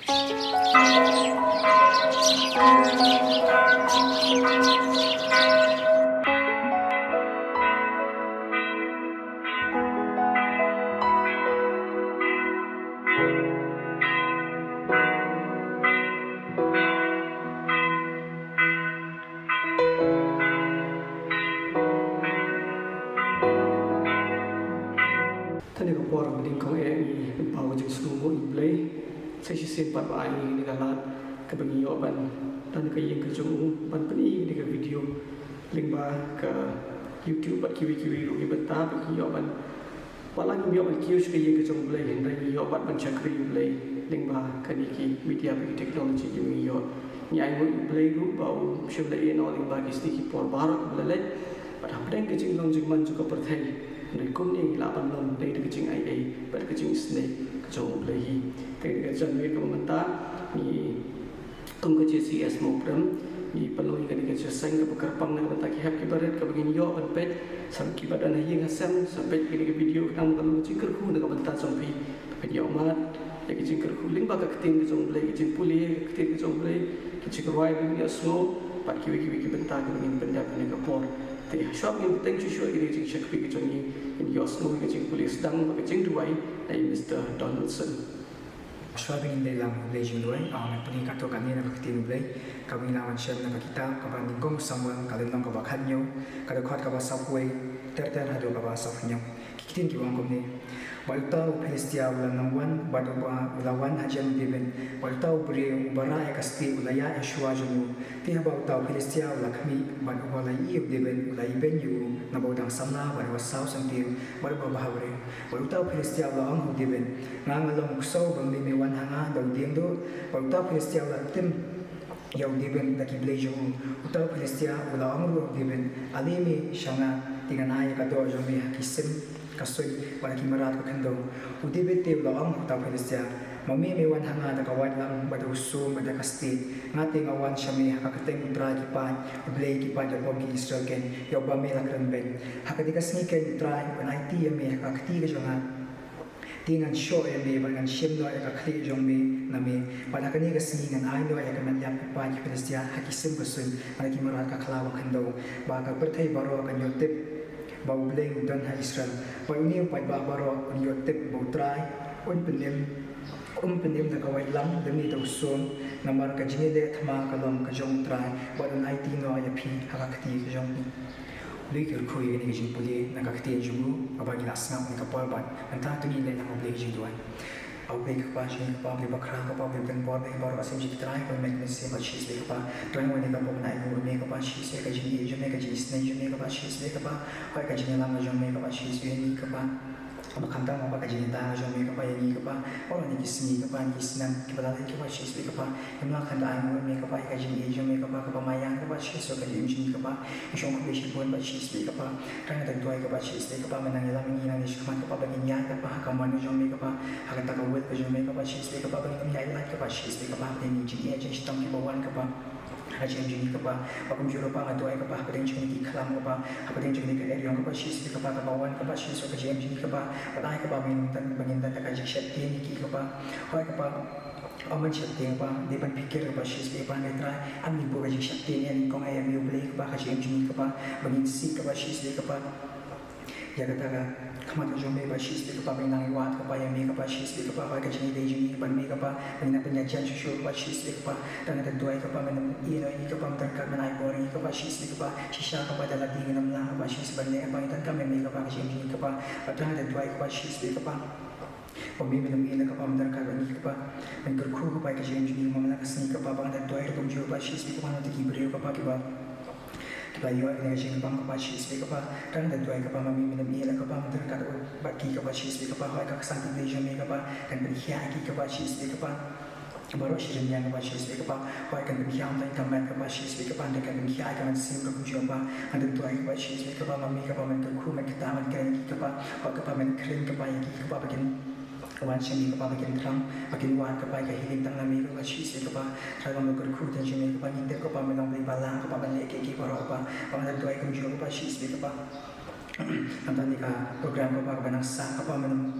ท่านเอกปอร์มดิ่งของเองเป็นเป่าจึงสูงอีกเลยใช้ชิเซนปัดว่าไอ้ในการลาดกับเป็นยอบันท่านก็ยังกระจงบันเป็นอีกในกับวิดีโอลิงก์มากับ YouTube บัดคิวรู้ยังบันตาเป็นยอบันว่าลังยอบันคิวช่วยยังกระจงเลยเห็นได้ยอบันบัญชาการอยู่เลยลิงก์มากันอีกวิทยาเป็นเทคโนโลยียังมียอดมีไอ้บุญเลยรู้เป่าเชื่อมเลยนอลิงก์มากิสติกิปอร์บาร์กับเลยปัดทำได้กระจงลงจึงมันจุกประเทศในกลุ่มนี้ลาบันนนในกระจงIA pada kecing snake kecong belahi ketika jangan komentar ni tung kecil CS program ni penuh ketika selesai ke pekerpang nak bentak hab kibarat ke begini yo benpet sampai kibaran yang ngasam sampai ketika video nang penuh kecing kerku nak bentak sampai video mat yang kecing kerku ling bakal keting kecong belahi kecing puli keting kecong belahi kecing ruai begini semua pat kiwi bentak begini benda ni kapor thì shop yang penting cuci ini jeng cek pergi kecing ini yosno kecing polis sedang kecing duai dari Mr. Donaldson. Shop ini dalam belajar duai, peni kato kami nak ketin belai, kami lawan shop nak kita, kapan dingkong sama kalian nak kawan kanyo, kada kuat kawan subway, terhadu kawan subnya, kitin kiwang kami. Baltau Palestia ulang nangwan, badoba ulawan hajam diben, baltau beri ubara ekasti ulaya eswa jamu, tiha baltau Palestia ulang kami, badoba lai diben ulai ben yu, nabodang samna badoba sau samtiu, badoba bahabre, baltau Palestia ulang diben, ngangalong kusau bangli mewan hanga dau diendo, baltau Palestia ulang tim yau diben daki belajar, baltau Palestia ulang ru diben, alimi shanga dengan ayat kado jamu hakisim. Kasoi pada kimarat kekendong udi bete ulang utang Palestia mami mewan hanga da kawat lang bada usum bada kasti ngati ngawan syami hakateng utra kipan blay kipan da bogi Israel ken yo ba me lakran ben hakati kasniken utra ban IT me hakati ka jonga tingan show me ban shim do ka khli jong me na me pada kani kasni ngan ai do ya kan yak kipan Palestia hakisim kasun pada kimarat ka khlawa khendong ba ka perthai baro kan yotep bau bleng dan Israel bau ni pai baro on yotep bau trai on penem da kawai lam demi da usun namar ka jinile thama kalom ka jong trai bau on IT no ya phi hakakti ka jong ni leker khoi ni jing puli na ka khti jumu abagi lasna ni ka par ban anta tu ni le na oblek jing duai oblek pa jing pa be bakra ka pa be ben por be baro asim jing trai ko mek ni se ba chis be pa trai mo ni ka pom nai mo me ka pa chis se ka jing ye me ka jing snai me ka pa chis be ka pa hoi ka jing lam jong me ka pa chis be ni ka pa makanta mo ba ka jing ta jong me ka pa ye ni ka pa oro ni kisni ka pa ni kisnan ki ba ka pa chis be ka pa imla khanda ai mo me ka pa ka jing ye jong me ka pa mayang ka pa chis so ka jing jing ka pa shong ko be shi bon ba chis be ka pa trai na tuai ka pa chis be ka pa manang lam ni na ni shman ka pa ba ni ya ka pa ka man jong me ka pa hakata ka wet ka jong me ka pa chis be ka pa ba ni ya ila ka pa chis be ka pa ni jing ye jing stam ki ba wan ka pa Hajim jini kapa, akum juro pa ngatuai kapa, hapadeng jini klam kapa, hapadeng jini ka eriong kapa, shis kapa kapawan kapa, shis so kajim jini kapa, patay kapa minuntan bangintan takajik syatien iki kapa, hoy kapa, aman syatien kapa, di pan pikir kapa, shis kapa netrai, amni po kajik syatien yan, kong ayam yung blay kapa, kajim jini kapa, bangin sik kapa, shis kapa, ya kata ka kamat jom me ba shis be kapa benang iwat kapa ya me kapa shis be kapa ka jini de jini ban me kapa bina penyajian shushu kapa shis be kapa dan ada dua kapa menam ino ini kapa mentar ka menai bori kapa shis be kapa shisha kapa dalam dingin namla kapa shis ban me apa itan ka me kapa ka jini kapa dan ada dua kapa shis be kapa Pemi minum ina kapa mentar ka bani kapa mentar kru kapa ka jini mamla ka sni kapa bang ada dua tum juro ba shis be kapa nanti kibrio kapa kiba Layu ay naging bang kapa chis be kapa dan da tuai kapa mami minam ila kapa mentar ka baki kapa chis be kapa hoy ka santi de jame kapa kan berkhia ki kapa chis be kapa baru shirin yang kapa chis be kapa hoy kan berkhia on kan mat kapa chis be kapa kan berkhia kan sim ka kunjo kapa ada tuai kapa chis be kapa mami kapa mentar khu men kita man kan ki kapa hoy kapa men kren kapa ki kapa bagian wan shami kapa bagian tram bagian wan kapa ka hiling tang nami kapa chis be kapa traga mo kurku tan shami kapa ninte kapa menang beli balang kapa ban leke ki paro kapa pangan tuai kunjo kapa chis be kapa antani ka program kapa banang sa kapa menam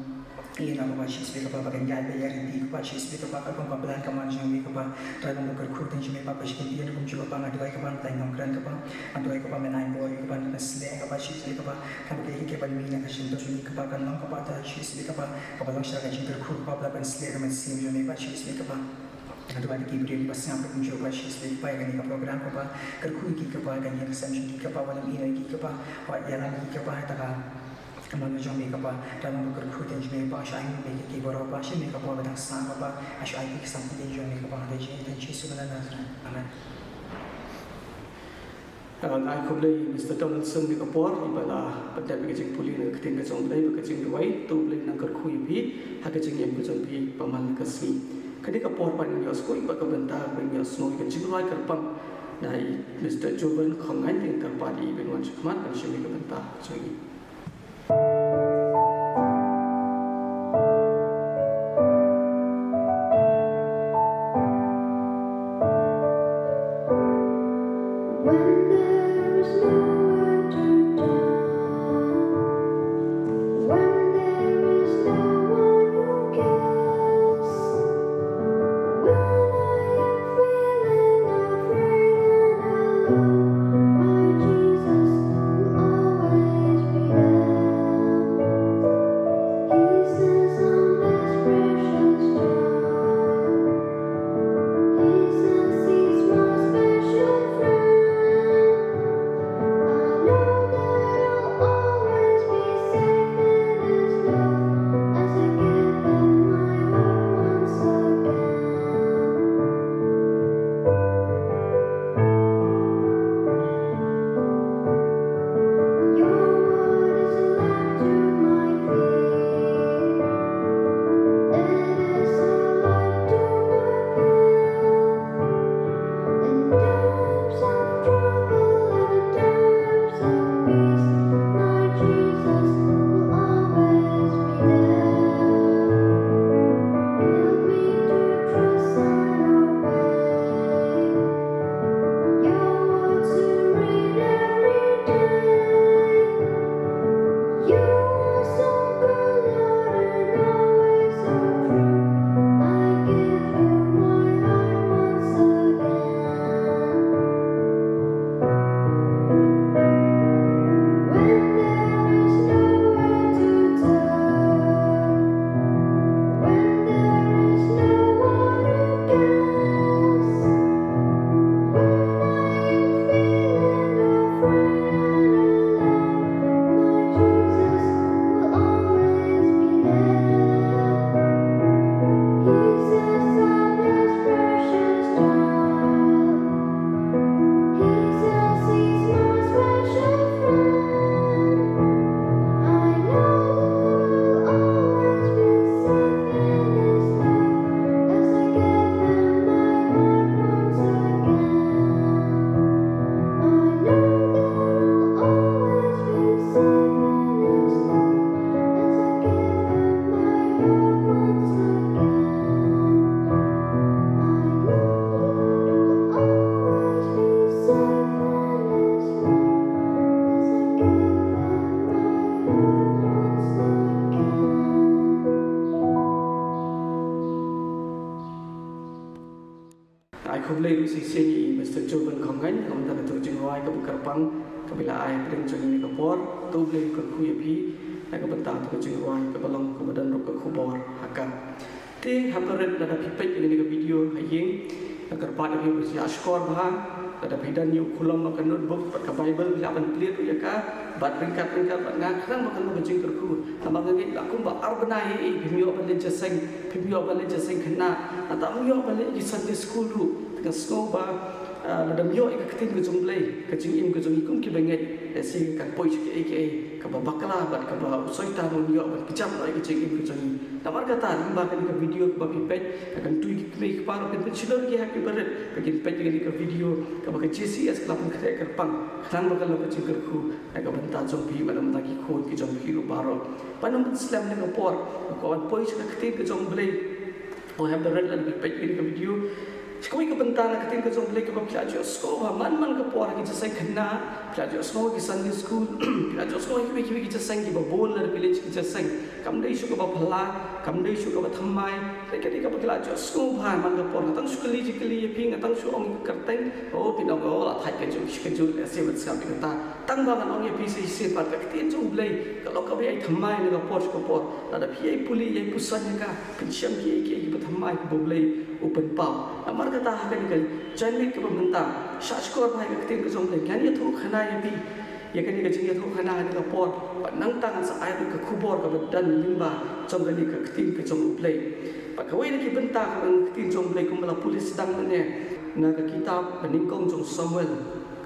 Iyan ako pa cheese bika pa bagan gaya bayar hindi ko pa cheese bika pa kapag pabalan ka man siyang bika pa tayo mong magkarkutin siya may papasikin iyan kung siya pa ngaduay ka pa tayo ng kran ka pa ngaduay ka pa menay boy ka pa nasle ka pa cheese bika pa kapag ikik pa lumina ka siya doon ka pa kanlang ka pa tayo cheese bika pa kapag lang siya ka siya karkut pa pala pa nasle ka man sim siya may pa cheese bika pa ngaduay di kibri di pasang pa kung siya pa cheese bika pa ganyan ka program ka pa karkut ikik ka pa ganyan ka samsung ikik ka pa walang inay ikik ka pa yalang ikik ka pa taka Kamu jom mereka pa dalam berkerja jadi pa saya ini mereka kibor pa sih mereka pa badang sang pa asyik IT kesampaian jom mereka pa ada jadi dan Yesus sebenarnya amin. Ai khub lei Mr. Donaldson di kapor ibala pada bikajing puli na keting kacang lei bikajing duai tu lei nang kerkhui bi hakajing yang kacang bi paman kasmi kadi kapor pan yos ko iba ka benta ben yos no kajing duai kerpang nai Mr. Joven khongan ting karpadi ben wan chukman kan shimi ka benta chagi khub lei lu si seni Mr. Joven khongan kam ta tu jing roi ka karpang kabila ai pring chung ni kapor tu lei ka khu yapi na ka banta tu jing roi ka balong ka badan ro ka khubor hakam te haparet da pipet ni ka video hayeng ka karpa da bi si ashkor bha da bidan yu khulom ka notebook ka bible ya ban clear ya ka bat ringkat bat nga khrang ba kan jing ka khu tamang ngi la kum ba arbana hi bimyo ban le jaseng bimyo ban le jaseng khna ata myo ban le Sunday school ru ka sko ba ladam yo ik ketin ke jumlai ke jing im ke jung ikum ki benget si ka poi ki ke ka ba bakla bat ka ba usoi ta no yo ba kicam lai ke jing im ke jung tamar kata ba kan ka video ba pipet akan tu ki kre par kan chilor ki ha ki baret ka ki pet ki ka video ka ba ka GCS klap ka ka pang khang ba ka lo ka jing ka khu ka banta jong pi manam ta ki khot ki jong pi ru baro panam islam ne ka por ko an poi ka ketin ke jong blai o have the red and pipet ki ka video Sekali ke bentana ketin ke jom play ke pelajar sekolah man ke puar kita saya kena pelajar sekolah ke Sunday school pelajar sekolah kita saya ke bola village kita saya kamu dah isu ke bapala kamu dah isu ke bathamai ketika pelajar sekolah man ke puar tang sekali ya ping tang su ong kerteng pinang lah thai ke jom saya bersama kita tang bangan ong ya bisa isi pat ketin jom play kalau kau ai thamai ni ke puar ada pi puli ai pusannya ka pinsiam ki bathamai ke boleh open pau amar kata hakan kan jangan ke pemerintah syakor bai ke tin ke jom kan ya thu khana ya bi ya kan ke jing ya thu khana ni ka por nang tangan sa ai ke khubor ka dan limba jom kan ke tin ke jom play pak kawai ni ke bentah ke tin jom play kumala polis sedang ne na ka kitab peningkong jom Samuel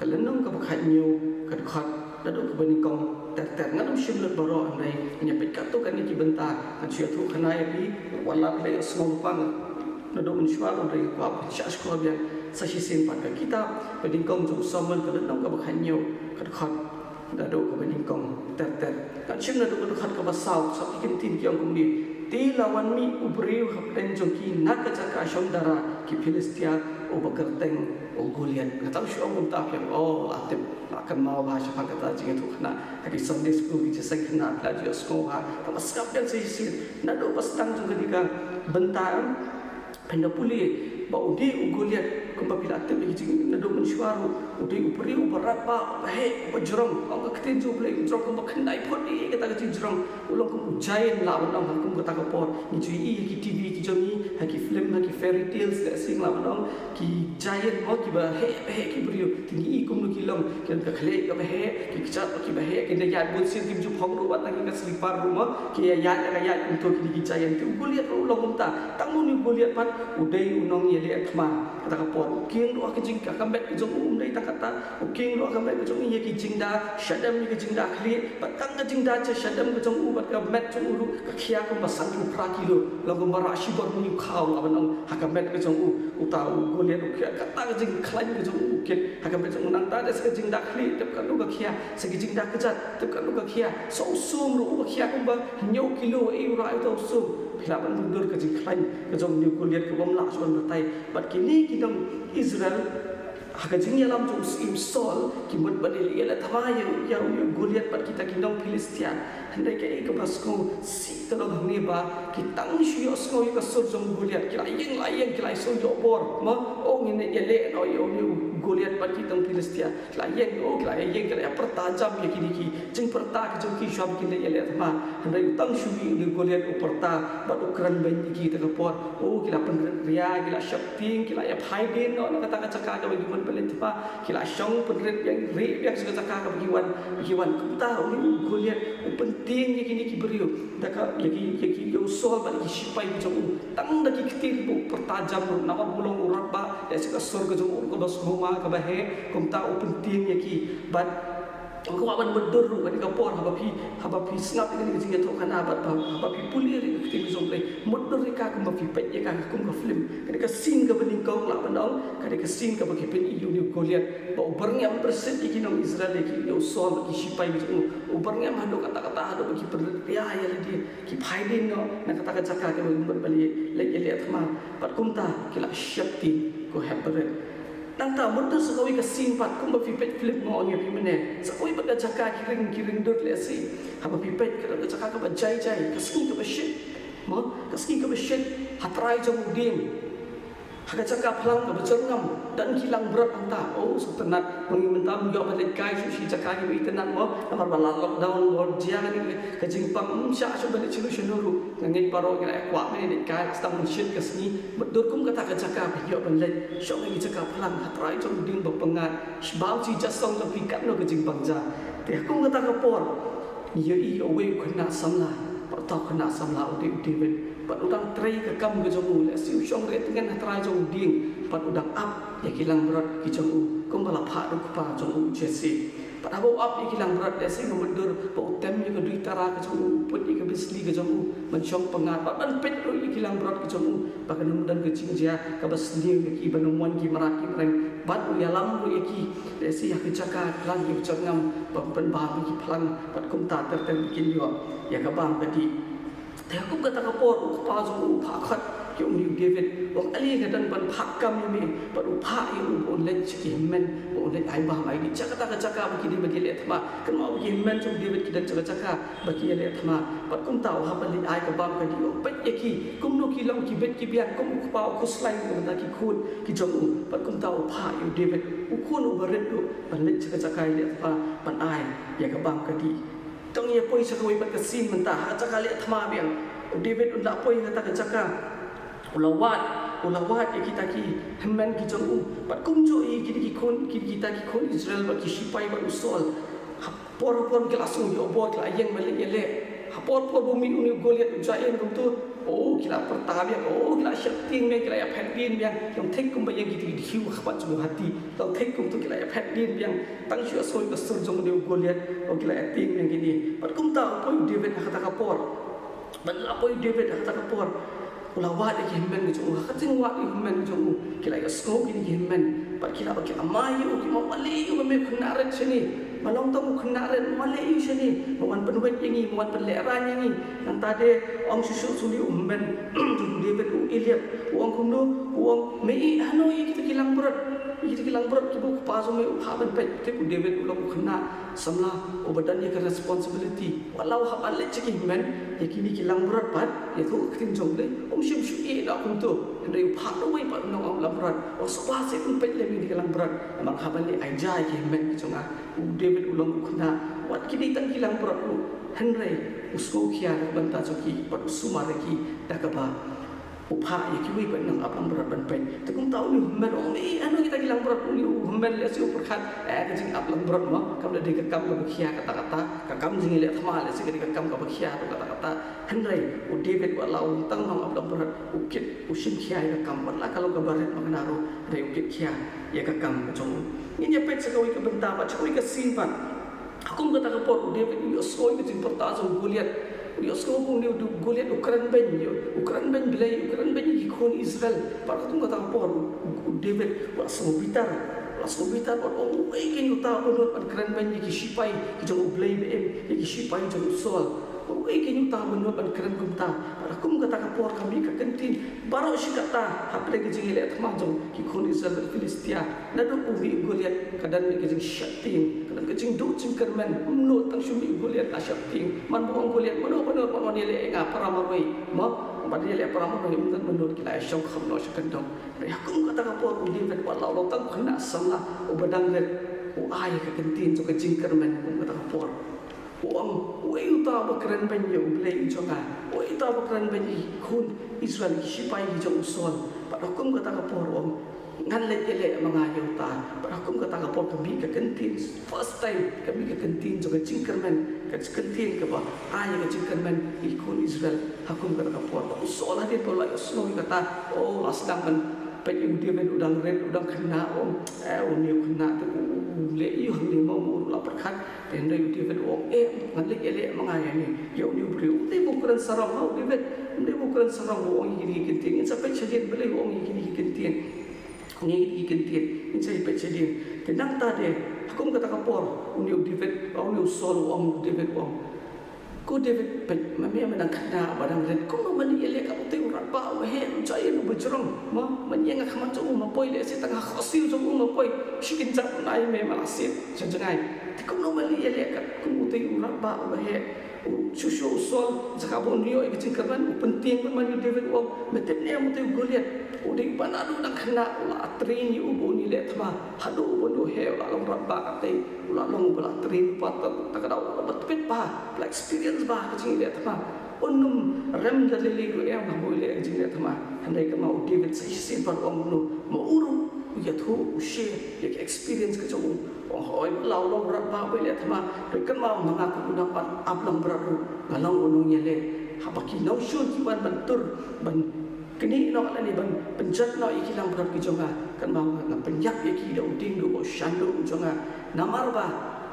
kalenong ka bakhat nyu ka khat dadu ke peningkong ter ngadum shimlet baro anai nya pekat tu kan ni ke bentah kan sia thu khana ya bi wala play small pang nado mensyuar dari kuap syakor biar sasisin pada kita peningkong jom Samuel kalenong ka bakhat nyu ka khat dadu ke peningkong ter kan sim nado ka khat ka basau sa ikin tin kyang kum ni ti lawan mi ubriu hapten jongki nak jaka saudara ki Filistia o bakerteng o Goliat kata syu om ta yang atip akan mau bahasa kata jing tu kena di Sunday school kita saya kena belajar sekolah tapi sekap dan sisi nado pas tang juga dika bentar penda puli bau di Goliat kembali atip jing nado mensyuaru udi ubriu berapa he berjerong ang ketin ju boleh jerong kembali kendai podi kata jerong ulong kum ujain lawan ang kum kata kapor ni cui ki TV ki jomi ki film ki fairy tales da sing lawan ang ki giant mo ki ba he ki brio tinggi kum nu kilong kan ka khle ka he ki chat ki ba he ki da ya bun sin kim ju phong ru wat ki ka slipar ru mo ki ya kum to ki giant tu Goliat ulong kum ta tang nu Goliat pat udai unong yele atma kata kapor king ru ka jing ka kambet ki jong dai ta kata king ru ka kambet ki jong ye ki jing da shadam ni ki jing da khli patang ka jing da cha shadam ki jong u bat ka met jong uru ka khia ko basang tu pra kilo lo ko mara shi bor mu khaw la ban ha ka met ki jong u uta u Goliat u khia kata ka jing khlain ki jong u ke ha ka met jong nang ta da sa jing da khli tep ka lu ka khia sa ki jing da ka jat tep ka lu ka khia so sum ru ka khia ko ba nyau kilo e ra u to sum philaban mundur ka jing khlain ka jong ni Goliat ko bom la son tai bat kini kidam Israel hagajing yalam jong sim sol kimut badil yela thamaya ya Goliat pat kita kinong Filistia handai ke basko si talo bhangni ba kitang shio sko ka sur jong Goliat kila yeng kila so yo bor ma ong ne yele no yo Goliat pat kitang Filistia kila yeng kila pertajam ya kini ki jing perta ka jong ki shab kin yele thama handai tang shubi ni Goliat uperta bat ukran ben ki ta kapor kila penria kila shapting kila ya phaidin no kata ka ka bagi pelit pa kila syong penrit yang ri yang suka ka bagiwan kumta ni Goliat penting ye kini ki beriu daka ye ki yo sol ba ki sipai ki jong tang da ki kitir bu pertajam nama bulong urat ba ya suka sur ke jong ko bas homa ka ba he kumta penting ye ki bat ko aban bedur ru ka por haba pi snap ni ki jing to kana haba pi puli ri ki jong play modur ri ka ka pi pet ye ka kum ka film ka sin ka bening kong la bandong ka sin ka bagi pen iu ni Goliat ba uberngam persen ki nong Israel ki yo sol ki sipai ki uberngam hado kata hado bagi perya ya di ki phaidin no na kata ka ka bali le le athma pat kumta kila shakti ko habare nang ta mudur sakawi ka simpat kum ba pipet flip mo ang yapi mene sakawi ba jaka kiring dot le si haba pipet ka jaka ka ba jai ka ski ka ba shit mo ka ski ka ba shit hatrai jong udin haga jaka phalang ka ba jongam dan hilang berat anta so tenat mengimentam yo balik kai si jaka ni tenat mo namar bala lockdown bor dia ni ka jingpang sya so balik chilu shenuru ngai paro ngai kwa me ni kai stang shit ka sni bedur kum kata ka jaka yo balik so ngai jaka phalang hatrai jong udin ba pengat shbau si jasong la pikat no ka jingpang ja te kum kata ka por yo i away khna samla ta khna samla udi pat udang tray ka kam ke jong le si usong re tengen hatrai jong ding pat udang up ya kilang berat ki jong kum bala pha du pa jong jesi pat abo up ya kilang berat le si ngomundur pa utem ya ka duit tara ke jong put ya ka bisli ke jong mensyong pengat pat ban pet ro ya kilang berat ke jong bakan dan ke jingjia ka basni ki banumuan ki maraki reng bat ya lam ro ya ki le si ya ke jaka lang ki jongam pa pen ba ki plang pat kum ta ter bikin yo ya ka bang ka diแต่ก็กระตากปอดอุปาจงอุปาขัด ki uni David ong ali ga dan ban phakam ni par upha yu on len chi men on len ai ba mai di chaka ta chaka bagi di bagi le thma kan ma bagi men chung David ki dan chaka bagi le thma pat kum tau ha ban li ai ka bam ka di o pet ki kum no ki long ki bet ki bian kum ku pa ku slai ko ta ki khun ki jong u pat kum tau pha yu David u khun u baret do ban le chaka le thma ban ai ya ka bam ka di tong ye poi sakoi pat ka sin man ta ha chaka le thma biang David unda poi kata ka chaka ulawat ya kita ki hemmen ki jong u pat kum jo i ki kon ki kita ki kon Israel ba ki sipai ba usol por ki langsung yo bot la yang malik yele por bumi uni Goliat jain kum tu kila pertabi kila syakting me kila ya phatin yang thek kum ba yang ki hiu khapat jong hati tong thek kum tu kila ya phatin yang tang shu soi ba sur jong de Goliat kila ya ting yang gini pat kum ta poi David kata ka por ban apoi David kata ka por ulawat ki hemmen ki jong ha ting wa ki hemmen jong kila ya snow ki hemmen pat kila ki amai ki ma mali me khunaret sini malong tong khunaret mali sini mawan penuet yang ni mawan peleran yang ni nang tade ong susu suli ummen David u Eliab wong kumno wong mei hanoi kita kilang berat ki bu pa so me ha ban pe te ku David ulong khuna samla obadan ye ka responsibility walau ha ban le chiki men ye kini kilang berat pat ye tu tin jong le shim shu e la kum tu ndai pha no wei pat no ong lam berat o so ba se kun pe le mi di kilang berat amang ha ban le ai jai ki men ki jonga David ulong khuna wat kini tan kilang berat u henry usko khia ban ta joki pat sumare ki dakaba upha ye ki wei pat nang apang berat ban pen te kum tau ni men ong ni anu kita kilang berat ni men le si perkhat ke jing aplang berat ma kam le de kam ka khia kata ka kam jing le thma le si ka kam ka khia kata henry u David wa lau tang nang aplang berat ukit usim khia ka kam la kalau ka baret magnaro dai ukit khia ye ka kam ka jong ni ye pet sa ka benta ba choi ka sin pat akum kata ka por David yo soi ka jing porta so Goliat yo so kung ni Goliat Ukraine ben bilai Ukraine ben ki khon Israel par tung kata por David wa so bitar por o ei ken uta bonot par Ukraine ben ki sipai ki jong blai be ki sipai jong sol o ei ken uta bonot par Ukraine kumta par kum kata ka por kami ka kentin baro si kata hapre ki jing le thma jong ki khon Israel Filistia na do ubi Goliat kadan ki jing shating kadan ki jing do jing kermen no tang shumi Goliat na shating man bong Goliat mono ni le nga para marwei mo badi le para marwei mun menurut kila syong kham no shakandong ya kum kata ka por uli vet wala lo tang khna samla o badang le o ai ka kentin so ka jing kermen kum kata ka por uang uta bakran ban ye ublei jonga uta bakran ban ye khun Israel ki sipai ki jong son padakum kata ka por om ngan le ele mga yuta padakum kata ka por kami ka kentin first time kami ka kentin so ka jingkermen ka kentin ka ba ay ka jingkermen ki khun Israel hakum kata ka por so la dit pola so kata oh lasdang kan pe dia ben udang red udang kena om ni kena tu le yu ni mo la perkhat pen dai dia ben om ngan le ele mga yani yo ni bri te bukan sarang mau dia ben dia bukan sarang wong ini kentin sampai jadi beli wong ini kentin ni kentin ini saya pecedin tenang tadi aku kata kapor uni David uni sol wong David wong ko David pet mami menang kena barang red ko mani ele ka te urat ba he jai no bejrong ma manyeng khaman chu ma poi le se tang khosil chu ma poi shikin jap nai me malasit jangai ko no mani ele ka ku te urat ba he shushu sol zakabon rio e kecing kaban penting pun mani David wong metet ne mo te Goliat uding banadu nang kena la atrin yu boni le thma hadu bondo he la long rabba ate la long bala trin pat ta ka daw bat pet pa la experience ba kecing le thma onum rem da le go em na boile kecing le thma handai ka mau David sai sin par ong no mo uru ya thu ushe ya experience ka jong hoi lau long rabba boile thma re kan mau manga ku na pat aplam braru galang onong yele habaki no shun ki ban bantur ban kini no ala ni ban penjat no ikilang berat ki jonga kan mau ngam penyak ye ki do ding do shandu jonga namar ba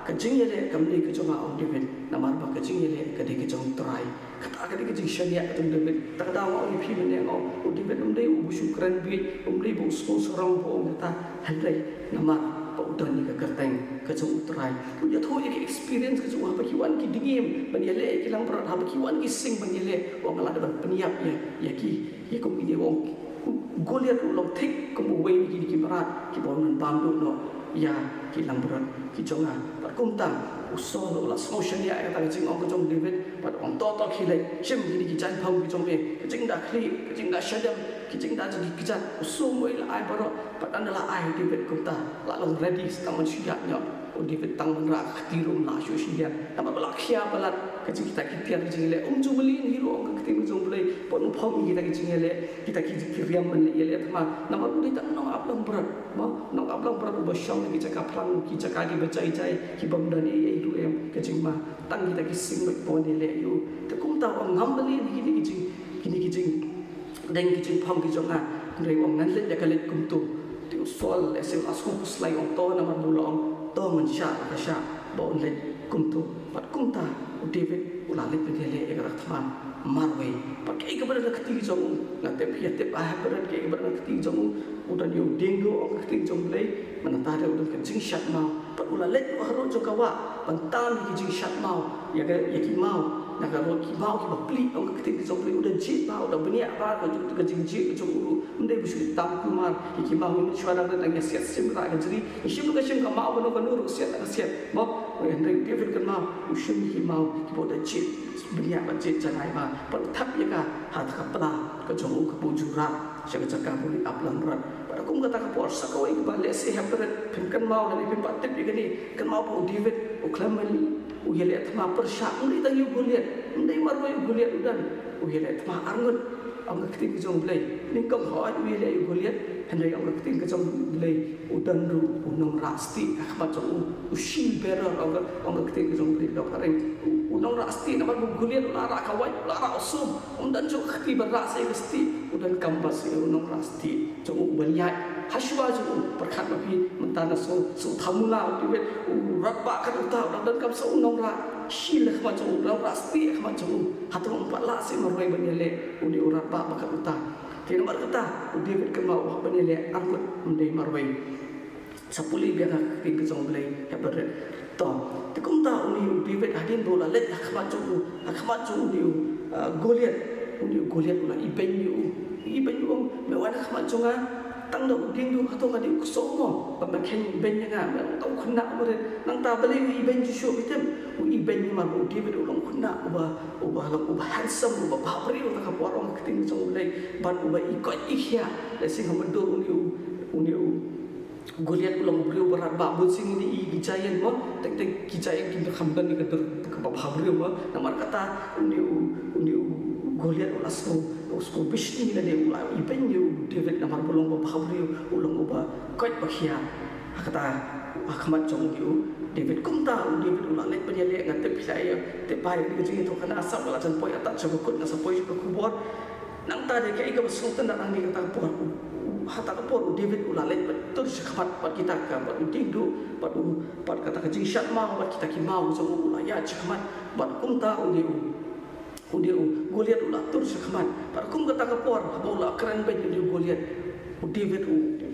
kajing yele kamni ki jonga on David namar ba kajing yele kade ki jong try kata kade ki jing sharia tung David tak da wa ni phi men ngo David dei u syukran bi dei bu so sorong bo ngata handai namar udan ni ka kerteng ka jong utrai ku ya thoi ki experience ka jong apa ki wan ki dingim ban yele ki lang berat apa ki wan ki sing ban yele wong la ban peniap ya ki ko ni wong Goliat ulong thik ko mo way ni ki berat ki bon nan bam do no ya ki lang berat ki jonga pat kum ta uso no la motion ya ta jing ong ko jong David pat ong to ki le shim ki jan phau ki jong be ki jing da khli ki jing da shadam ki jing da jadi ki jan uso mo la ai baro pat an la ai David kum ta la long ready sta man sia nya o David tang man ra khti rum la shu sia ta ba la khia balat ka jing kita ki tiar jing le ong ju beli hero ong ka ti jong beli pon phom kita ki jing le kita ki riam man le le ma na ma ni ta no aplang berat ma no aplang berat ba shong ki cakap plang ki cakap ki bacai cai ki bam dan e du em ka jing ma tang kita ki sing ba pon le yu ta kum ta ong ngam beli ni ki jing deng ki jing phom ki jong na rei ong nan le ya ka le kum tu ti usol le se as kum slai ong to na ma bulong to man sha ka sha ba on le kum tu pat kum ta David ulalik penjele ekar thman marway pat ke ke berada keti jong na te pia te pa berada ke berada keti jong udan yo dingo ong keti jong lei manata de udan kan jing shat mau pat ulalik haro jong kawa pantan ki jing shat mau ya ki mau na ka ro ki mau ki ba pli ong keti jong lei udan jit mau udan benia ba ka jong ka jing jit jong uru mendai busu tam kumar ki mau ni shwara da nang siat simra ka jri shim ka shim ka mau no ka nur siat ka siat mo Henry David kan mau ushim ki mau ki boda jit benia ba jit janai ba pat thap ya ka ha thap pla ka jong ka bujura sya ka cakap buli aplan rat pada kum kata ka por sa ka wai ba le se hapret pin kan mau ni pin pat tip ni kan mau po David o klamani o yele thma per sha ni ta yu goliat ndai mar wai goliat udan o yele thma arngut ông ka tin ka jong blai ni kam ho ai wi le yu goliat Henry ông ka tin ka jong blai udan ru unong rasti ka jong ushil berer ông ka tin ka jong blai ka pareng unong rasti na bu goliat la ra ka wai la ra usum dan jong khti bar ra sai rasti udan kambas unong rasti jong baliai haswa jong perkhat ma pi mentana so thamula David rat ba ka uta dan kam so unong ra shil ka jong unong rasti ka jong hatong empat la sai marwai banyale uni urat ba ka uta Kena bar kata David kan mau banyale angkut mendai marwai sapuli biar ka ke jong blai ya ber to te kum ta uni David hadin bola let akhmat jong ni Goliat ula ibenyu me wana akhmat jonga tang do ding du hato ngadi kusomo pa makhen benya nga me tau khunna ber nang ta bali ibenyu sho bitem ibenyu ma bu David ulong khunna uba handsome uba bapri uta ka porong kiting jong blai ban uba ikot ikhya le sing hamdo uni Goliat ulang beliau berat bak bersing ni gijayan mo tek gijayan kita khamdan ni keter ke bab beliau mo namar kata uni Goliat ulas usko bishni la de ulai ibenyu David namar bolong bab beliau ulang uba koit bakhia kata akhmat jong yu David kumta David ulang lek penyele ngat te pilai te pai ni jing to kana asap la jan poi atat sabukut na sapoi ko kubor nang ta de kai ga sultan nang ni kata por hata kapor David ulalet betul sekhamat pat kita ka pat tindu pat kata ka jing shat ma pat kita ki mau so ulaya sekhamat pat kum ta udiu Goliat ulatur sekhamat pat kum kata kapor bola keren ben udiu Goliat David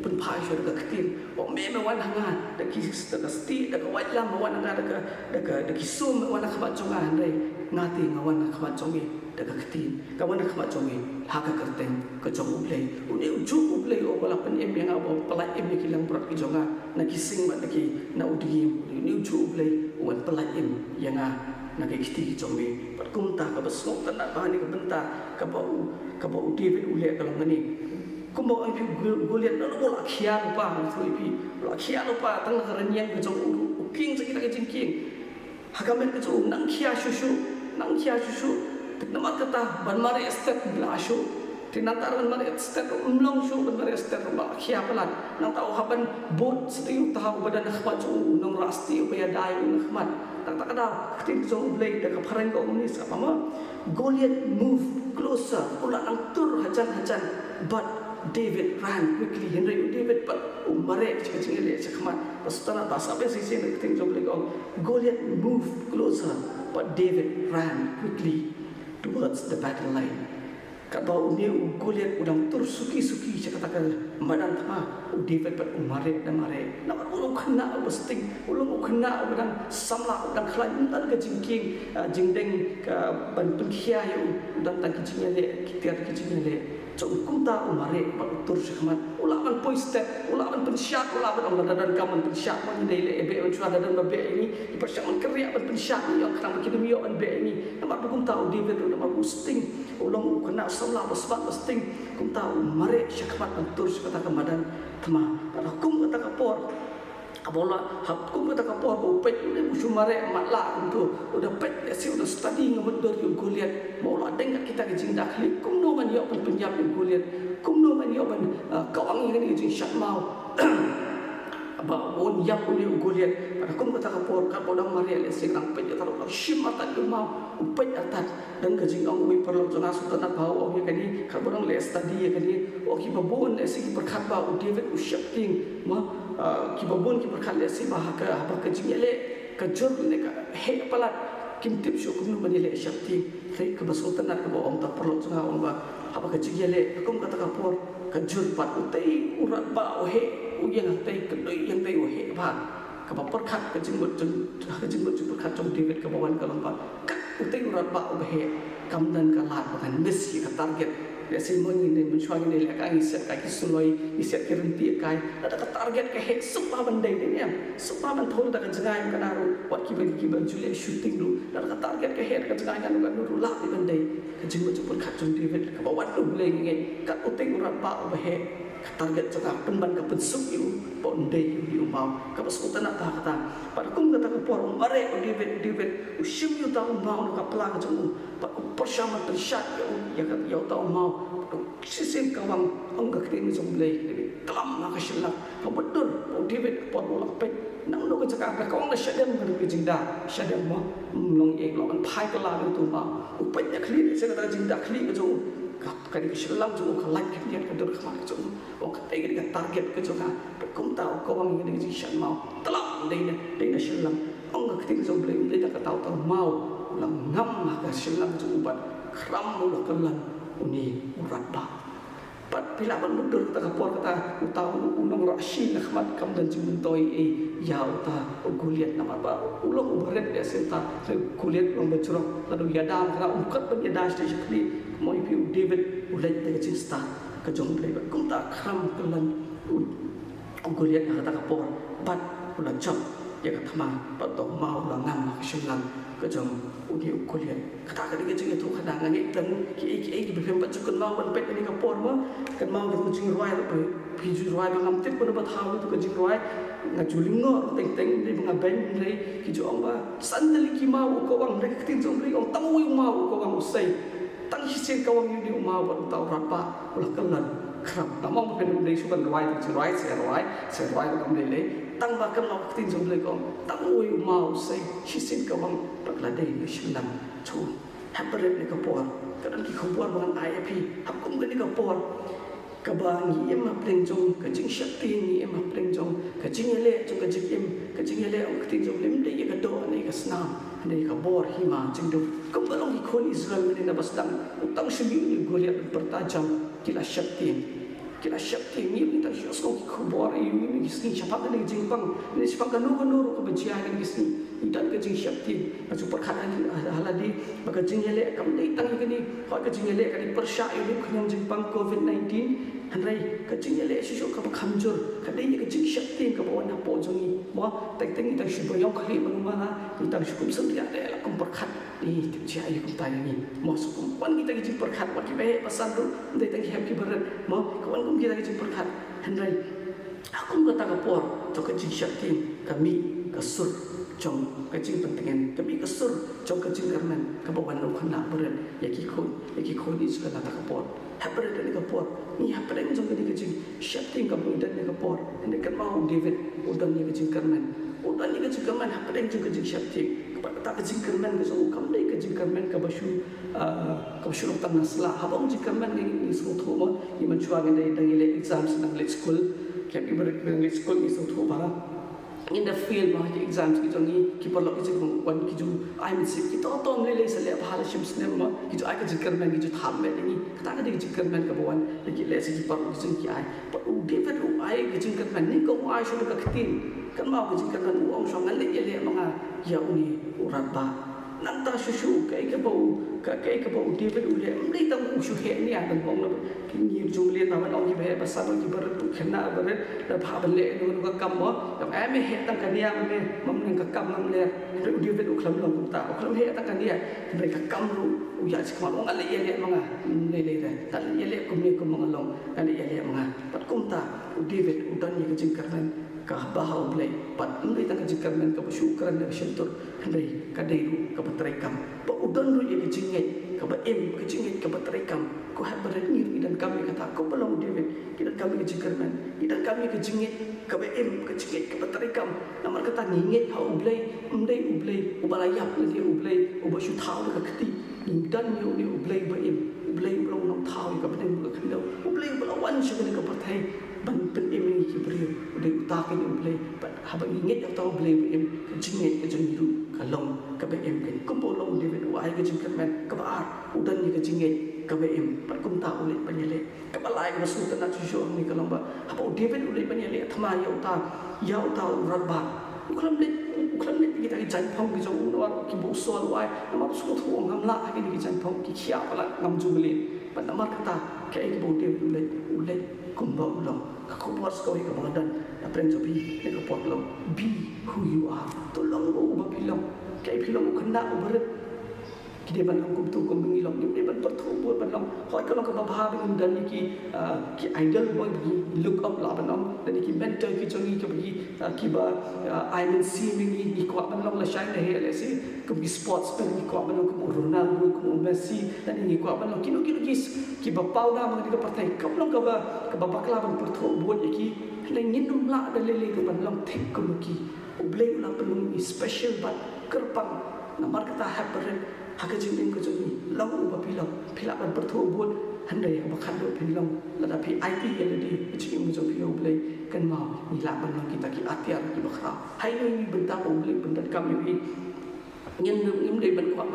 pen pai so da katin o me wan hanga da ki sti da ka wai lam wan hanga da ki sum wan khamat jonga handai ngati ngawan khamat jongi da ka katin ka wan khamat jongi haka kerteng ke jong ublai uni uju ublai o bala pen em yang abo pala em ni kilang prat ki jonga na kising ba ki na udigim uni uju ublai wan pala em yang na ki kiti jombe pat kumta ka basok tan ba ni ka benta ka ba David ule ka lang ni kumbo ai pi Goliat na bola khia lupa thui pi bola khia lupa tang na renyang ke jong uking sa kita ke jingking hakamen ke jong nang khia shushu nama kata ban mari estet blashu tinantar ban mari estet umlong shu ban mari estet ba khia pelan nang tau haban bot setiu tahu badan khmat chu nong rasti upaya dai khmat tak kada tin jong blade da kapharang ko ni sa mama Goliat move closer ula nang tur hajan but David ran quickly Henry David but umare ching le khmat pastana ta sabe sisi nek tin jong blade Goliat move closer but David ran quickly towards the battle line Kalau unia uguliat udang tur suki cakatakan madan tama udivet pat umare dan mare nama ulung kena besting ulung kena udang samla udang klan dan ke jingking jingdeng ke bantun kia yu udang tak kijingnya le kitir kijingnya le cong kumta umare pat tur sekmat ulaman poiste ulaman pensyak ulaman orang dan kaman pensyak man dele ebe uncua dan babe ini persyak man kerja ban pensyak yang kerang bikin mio an be ini nama kumta udivet nama busting ulung kena samla basbat basting kumta umare sekmat tur sekata kemadan tama pada kum kata kapor abola hap kum kata kapor upet udah musuh mare matla untuk udah pet si udah study ngamudor yu goliat mola dengar kita ke jing dakhli kum no man yo penjap yu goliat kum no man yo ban kawang ini jing syat mau aba on yak uli goliat pada kum kata kapor kapodang mare le sekrang pet taruh shim atat yu mau upet atat dan kajing ang ui perlu jona sultan bau au kani kapodang le study kani o ki babon le sigi berkat ba u david u shapting ma ki babon ki berkat le si bahaka apa kajing le kajur le ka he palat kim tip syu kum mani le shapting kai ka sultan ka ba om ta perlu jona om ba apa kajing le kum kata kapor kajur pat utai urat ba o he u yang tai kedoi yang tai o he ba ka ba berkat kajing mut berkat jong david ka bawan ka lomba utai urat ba o he kam dan kalat bahkan miss ka target biasa mongi ni mencuang ni lek ang iset ka kisuloi iset kerenti kai ada ka target ka he supa bandai ni ya supa ban thol da ka jangai ka naru wat ki ban jule shooting lu ada ka target ka he ka jangai kan kan lu la di bandai ka jingmo jupur khat jong david ka bawat lu boleh ngai ka utai urat ba o he target jaka penban ka pensuk yu bondai yu mau ka pasutan ta kata pada kum kata ka por mare david usim yu ta mau ka plang jong persama tersyat ya kat ya ta mau sistem kawang angga kini jong blai kelam ka shelak ka betul david por bola pet nang lo ka jaka ka kawang na syadam ka ke jinda syadam mo long ek lo an phai ka la tu ma upet ya khli se ka jinda khli ka jong kali keselam jung kalai kemudian kedor kemana jung orang kata ini target ke jung kum tahu kau orang ini jadi mau telah dina selam orang ketika jung beli dia tak tahu mau ulang ngam maka selam jung ubat kram mula kelan uni urat bah pat bila ban betul kata kapor kata tahu unang rashi nakmat kam dan jung mentoi ya uta guliat nama ba ulang ubaret dia senta guliat ulang bercurang lalu yadam kena ukat ban yadas dia sekali mau ibu David ulai dengan cinta kejong beli kum tak kram kelan guliat kata kapor bat ulang jam ya kata mah patok mau ulang ngam keselang kejong uni guliat kata kali kejong itu kadang ngit dan ki berhembat cukup mau ban pet ini kapor mah kan mau kejong ruai piju ruai bangam tip pun dapat tahu itu kejong ruai ngajuling ngor teng di mengaben dari kejong ba sandali ki mau ko bang dari kejong beli om tamu mau ko bang usai tang hisin kawang yudi umau baru tahu rapa ulah kelan kerap tamang bukan dari sukan ruai saya ruai kam dele tang bakal nak tin jomble kom tang ui umau say hisin kawang bakladai ni shilam chu habret ni kapor kadang ki kapor bangan IAP hakum gani kapor kabangi em apling jong kajing syakti ni em apling jong kajing ele jong kajing ele ang tin jong lim de ka do ni ka snam ni ka bor hima jing do kumbalong ikon Israel ni na basdang utang sibi ni goliat bertajam kila syakti ni kita syos ko bor ini gisni siapa ni jing pang ni siapa kan nur ko bejian ni gisni idan kajing syakti acu perkhatan haladi kajing ele kam ni tang ni ko kajing ele ka di persya ini kanyang jing pang COVID-19 Henry kajing ele sisuk ka khamjur kadai ni kajing syakti ka bawa na po jongi mo tek itang syubayong kali manumana itang syukum sendia de la kum perkhat ni tipcia ayu kum tanya ni mo sukum wan kita kajing perkhat wa ki be pasan tu ndai tang happy berat mo kawan kum kita kajing perkhat Henry aku kata kapor to kajing syakti kami kasur jong kajing pentingan kami kasur jong kajing karnan ka bawa na khana berat yaki khon ni suka kata kapor habret ni kapor ni habret jong kajing syakti ka budan ni kapor ni kan mau David udan ni kajing karnan udan ni kajing karnan habret jong kajing syakti kepada tak kajing karnan ke so kam dai kajing karnan ka basu tang nasla habang kajing karnan ni so thoma ni manchua ngai dai ile exam senang le school kan ibarat le school ni so thoma in the field mah exams ki jongi ki perlu ki jung wan ki jung I mean sip ki to tom le sale bhala shim snem ma ki jo ai ka jikar men ki jo tham me ni kata ka di jingkerman ka bawan lagi le segi par jing ki ai pa David ai ka jingkerman ni ko ai shu ka ktin kan mau ka jingkerman ong song le le mga ya uni urat ba nanta shushu kai ka bau David ule mlei tang ushu he ni an bong na ki jung le ta man ong ki be pasal ki ber tu khna ber da pha ban le nu ka kam mo da ai me he tang ka nia me mam ning ka kam mam le David u khlam long ta u khlam he tang ka nia me ka kam lu u ya chi kam ong ale le mga le da ta le kum ni kum mga long ale le mga pat kum ta David u dan ni ka jing karnan ka bahau blai pat mlei tang ka jing karnan ka syukran da syentur hendai ka deiru ka patrai kam pa udan ru ye jinget ka ba em ka jinget ka patrai kam ko ha barat ni dan kami kata ko belum David kita kami ke jingkerman kita kami ke jinget ka ba em ka jinget ka patrai kam namar kata nginget ha ublai ubalayap ni ublai ubashu thau ka kti dan ni ublai ba em ublai belum nong thau ka ben ka khndo ublai belawan shu ka patai ban pen em ni ki brio udai utakin ublai ba ha ba nginget atau ublai ba em ka jinget ka jingiru ka long ka ba em kan kumpo long David wa ai ka jingkerman ka ba ar udan ni ka jinget ka ba em pat kum ta ulit panyele ka ba lai ka su ta na chu ni ka long ba ha ba David ulit panyele thama ya uta urat ba uklam le kita ki jan phong ki jong no ki bo so wai namar su thu ngam la ki ki jan phong ki khia pala ngam ju le pa namar kata ke ki bo David ulit kum ba ulong ka ko bos ko ka bangadan na prince of ne ka pot long be who you are to long bo ba pilong kai pilong khna ubaret ki ban kum tu kum ngi long ni ban pat thu bo ban long hoi ka long ka ba bin dan ki idol boy bi look up la ban long dan ki mentor ki jongi ki ba I mean see ni ko ban long la shine he le si kum ki sports pen ni ko ban long kum Ronaldo kum Messi dan ni ko ban long ki ba pau na ma ka partai kam long ka ba bakla ban per thu bo ki le ngin num la da le ban long thik kum ki ublei la ban ni special but kerpang namar kata happen haka jingin ko jongi long ba pila ban per thu bo handai ba khan do pin long la da phi IP le di chi mu jo phi ublei kan ma ni la ban long kita ki atiar ki bakha hai ni benta ublei benta kam ni nhân những đây bên qua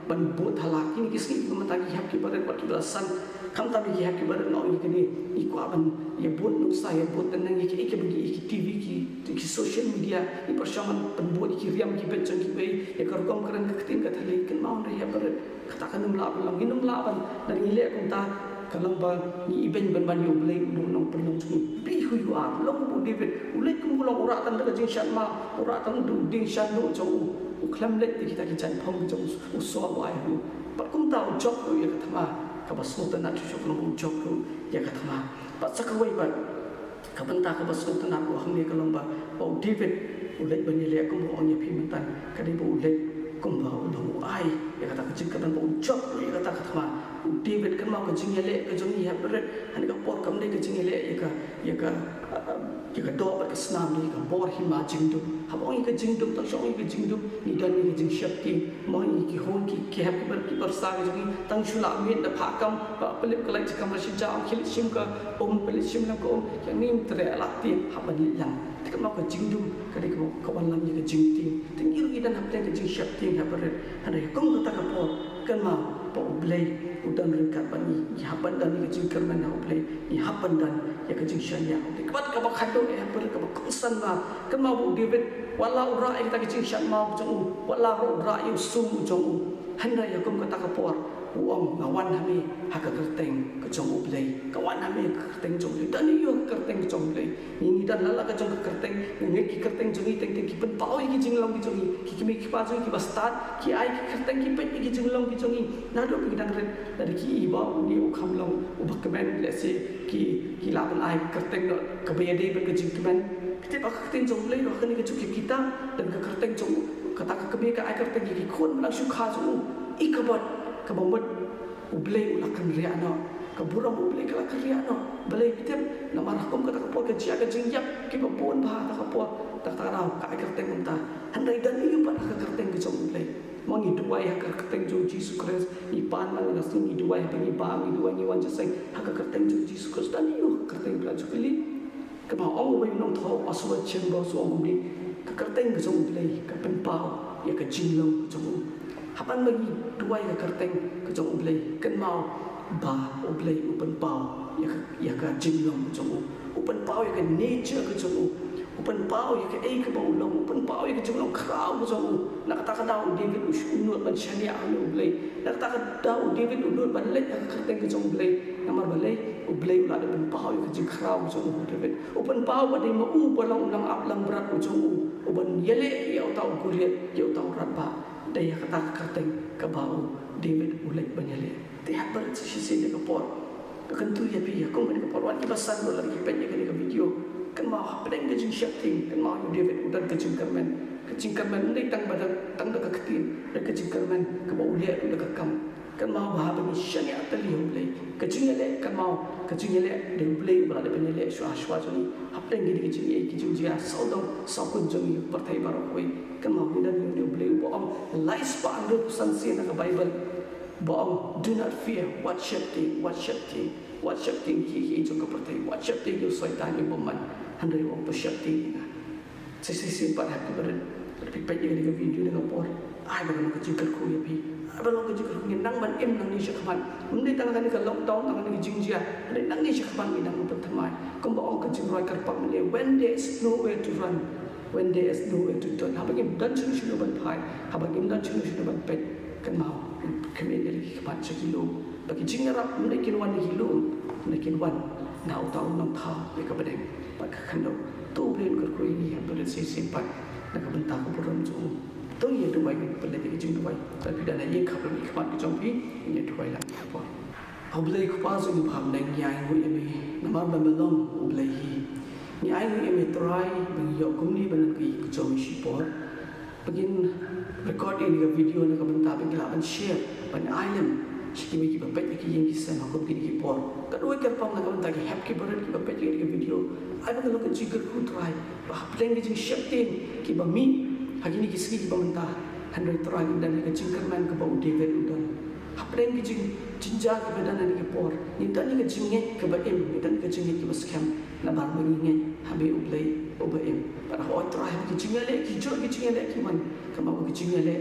bên bộ thà lạc cái cái mà ta ghi hấp cái bờ đất cái san khăm ta ghi hấp cái bờ đất nói cái này đi qua bên ya bộ nông sản ya bộ tên năng cái cái TV cái social media cái persamaan bên bộ cái riam cái bên chân cái bay ya kalau kamu keren cái tin cái thali cái mau này ya bờ đất katakan nung la bên lòng cái nung la bên dari ile cũng ta kalau bang ni event ban yo blay nong perlong sini be who you are long bu David ulit kum long ura tan da jing shan ma ura tan du ding shan no jong uklam let kita ki jan phong jong uso wai hu pat kum ta job ru ya kathama ka basmu tan na chu long job ru ya kathama pat sakawai ban ka banta ka basmu tan na ko hamne ka long ba o David ulit ban ni le kum on ya phi mantan ka dei bu ulit kum ba long ai ya kata kecil kan bu job ru ya kata kathama David kan mau kencing elek ke jongi ya berat ani ka pot kam dei kencing elek ya ka do ba ke snam ni ka bor hima jingdum ha bong ke jingdum ta shong ke jingdum ni dan ni jing shakti mo ni ki hon ki hap ki bar sa ke jongi tang shula min da pha kam ba pelip ka lai kam rasim ja khil sim ka pelip sim la ko yang ni tre la ti ha ban li yang ka mau ke jingdum ka dei ka ban lam ni ke jingti ting ir dan hap ke jing shakti ha berat ada kong ta ka pot kan mau pa ublay udan ringkat bani hapan dan ni kecil kerman na ublay ni hapan dan ya kecil syanya ublay kabat kabak khado ya ber kabak konsan ba kan mau David wala ura kita kecil syan mau jong wala ura yu sum jong handa ya kum kata kapor uang ngawan hami haka kerteng ke jong ublay kawan hami kerteng jong ublay dan yu kerteng jong ublay ni dan lala ke jong kerteng ngi ki kerteng jong teng teng ki pen pau ki jing long ki jong ki kimi ki pa jong ki bastat ki ai ki kerteng ki pet ki jing long ki jong na do pi dang ren dari ki iba ni u kham long u bak men le se ki la ban ai kerteng do ka be de ben ke jing men kita bak kerteng jong ublay do kan ni ke jong kita dan ke kerteng jong kata ka be ka ai kerteng ki khon lang shu kha jong ikabat kabamut ublay ulakan riano kaburang ublay kalakan riano balay bitem na marakom kata kapor ka jia ka jingyap ki babon ba ta kapor ta tarau ka kerteng unta handai dan iu pa ka kerteng ke jong ublay mo ngi duai ka kerteng jong Jesus Christ ni pan man na sini duai pa ni ba ni duai ni wan jaseng ka kerteng jong Jesus Christ dan iu kerteng bla jukili ka ba ong wi nong tho aswa chen bo so ong ni ka kerteng ke jong ublay ka pen pau ya ka jinglong jong hapan bagi dua yang kerteng ke jong ublay kan mau ba oblay upan pau ya ka jimlong jong upan pau ya ka nature ka jong upan pau ya ka ai ka baulong upan pau ya ka jimlong kraw jong nakataka daw David unut ban shania anu oblay nakataka daw David unut ban let ya ka teng ka jong oblay namar balay oblay ula upan pau ya ka jing kraw jong David upan pau ba dai ma u balang ulang aplang berat jong uban yele ya tau kuliat ya tau rapa daya kata kateng ke bau David ulet banyale tiap berat sisi dia kepor kekentu ya pi aku kan kepor wan kibasan do lagi penye ke video kan mau pedeng ke jing syapting kan mau David udan ke jing kermen ni tang badan tang da ketin da ke jing kermen ke bau ulet udah ke kam kan mau bah bani syani atali ulai ke jing le kan mau ke jing le de ulai bala de banyale shwa joni hapdeng ke jing ke jing dia saudong saukun joni partai baru koi kan mau hidan ni ulai boong lais pa 100% sin na Bible boong do not fear what shaping hi jong ka partai what shaping yo soitan yo boman handai wong shaping sisi simpat happy berat tapi pagi dengan video dengan por ai bang ko jikal ko ya pi abang ko jikal ko nang man em nang ni syakban mendai tangan ni ka lockdown tangan ni jingjia mendai nang ni syakban ni nang pertama ko boong ka jingroi karpak ni when there is nowhere to run when there is nowhere to turn habagim dan sunu ban pai habagim dan sunu ban pet kan mau kami dari kemat sekilo bagi jingarap mendai kinwan ni kilo mendai kinwan nau tau nang tau ya ka bedeng pak kando tu blen ko ini yang boleh simpat nak bentak ko rom jo tu ye duai ni boleh ke jing duai tapi dan ye khap ni kemat ki jompi ye duai la apa oblei ko pa zo ni pham nang yai hu ye me nama bamelong oblei hi ni ai hu ye me try bang yo kum ni ban ki ko jom shi por begin record ini video nak bentak ben kala ban share ban island sikit lagi bapak lagi yang kisah aku pergi por kedua kerpam nak bentak happy berat ki bapak lagi video ai kalau ke jikar ku try bah pleng ke syaptin ki ba mi hari ni kisah ki ba mentah handai try dan ke jingkar man ke bau David udan pleng ke jinja ke badan ni ke por ni dan ni ke jinget ke ba em ni dan ke jinget ke ba scam na bar mengingat habe ublai oba em pada ho try ke jingale ki jor ke jingale ki man ke ba ke jingale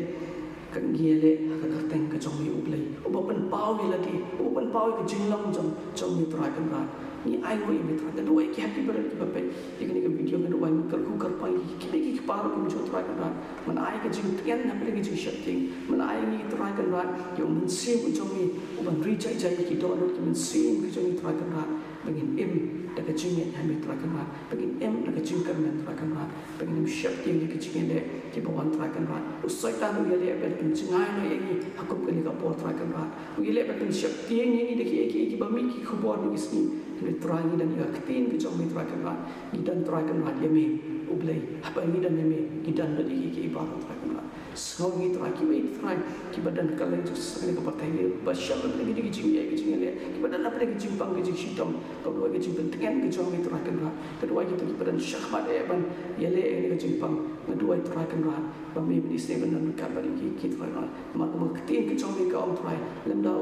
kan giale ka teng ka jong ublai oba pen pau ni lagi oba pen pau ke jinglong jong ni try kan ba ni ai wo ini try kan doi ki happy berat ki bape ikani ke video kan doi kar ku kar pai ki par ku jo try kan ba man ai ke jing tian na pe ke jing shapting man ai ni try kan ba yo mun sim jong ni oba ri chai chai ki do no ki mun sim ki jong ni try kan ba bangin em da ke jing ni ha mi try kan ba bangin em da ke jing kan men try kan ba bangin shapting ni ke jing le ki ba wan try kan ba usai ta no ye le pe jingai no ye ni hakup ke ni ka por try kan ba ye le pe shapting ni de ki ba mi ki khobor ni isni ni try ni dan ya ketin ke jong ni try kan ba ni dan try kan ba ye me ublai apa ni dan me ki dan da ki ibarat try kan ba so ni try ki we try ki badan kala ju sakni ka patai ni ba shap ni ki jing ye ki jing le ki badan apa ki jing pang ki jing shitom ko do ki jing pentengan ki jong ni try kan ba kedua ki ki badan syahmat e ban ye le ni ki jing pang kedua try kan ba ba me ni se ban dan ka ba ki try na ma ko ketin ki jong ni ka om try lem da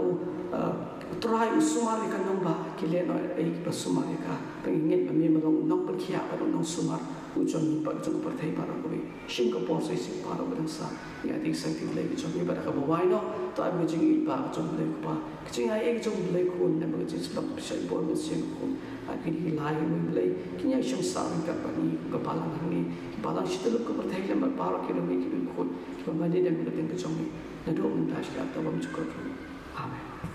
try usumar kan nong ba ki le no e ki ba sumar ka pengin ba me malong nong pa khia ba nong sumar ujon pa jong partai para ko Singapore sai si para ba sa ya ti sang ti le ki jong ni ba ka ba wai no ta ba jing i ba jong le ko ba ki ai e jong le ko na ba jing sa ba sai bo mo sim ko a ki ni lai mo le ki nya shang sa ka ba ni ka ba lang ni ba lang shi te ko partai le ma para ki no ki ko ba ma de de mi ka tin ka jong ni na do mun ta shi ta ba mu ko amen